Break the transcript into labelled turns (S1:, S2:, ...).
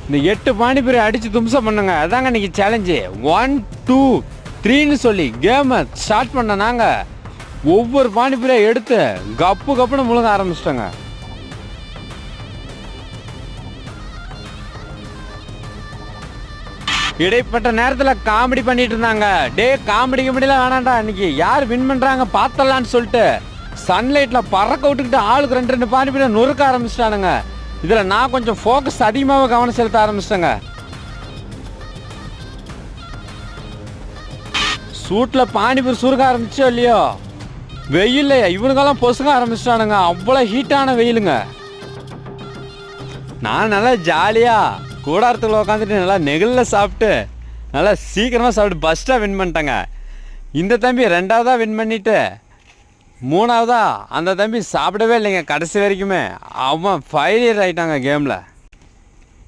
S1: இந்த 8 பானிபூரி அடித்து தும்சம் பண்ணுங்க. அதாங்க இன்றைக்கி சேலஞ்சு. 1 2 3ன்னு சொல்லி கேமை ஸ்டார்ட் பண்ண நாங்கள் ஒவ்வொரு பானிபூரியை எடுத்து கப்புன்னு முழுங்க ஆரம்பிச்சிட்டோங்க. இடைப்பட்ட நேரத்தில் காமெடி பண்ணிட்டு இருந்தாங்க. காமெடி கிமெடிலாம் வேணாண்டா, இன்னைக்கு யார் வின் பண்ணுறாங்க பார்த்தலான்னு சொல்லிட்டு சன்லைட்டில் பறக்க விட்டுக்கிட்டு ஆளுக்கு 2 பானிபூரி நொறுக்க ஆரம்பிச்சிட்டானுங்க. இதில் நான் கொஞ்சம் ஃபோக்கஸ் அதிகமாக கவனம் செலுத்த ஆரம்பிச்சிட்டேங்க. சூட்டில் பானிபூரி சுருக்க ஆரம்பிச்சோ இல்லையோ, வெயில் இவனுக்கெல்லாம் பொசுக்க ஆரம்பிச்சிட்டானுங்க. அவ்வளோ ஹீட்டான வெயிலுங்க. நான் நல்லா ஜாலியாக கூடாரத்துக்குள்ள உட்காந்துட்டு நல்லா நெகிழில் சாப்பிட்டு நல்லா சீக்கிரமாக சாப்பிட்டு ஃபஸ்ட்டாக வின் பண்ணிட்டேங்க. இந்த தம்பி 2வதாக வின் பண்ணிவிட்டு 3வதா அந்த தம்பி சாப்பிடவே இல்லைங்க கடைசி வரைக்குமே. அவன் ஃபெயிலியர் ஆகிட்டாங்க கேமில்.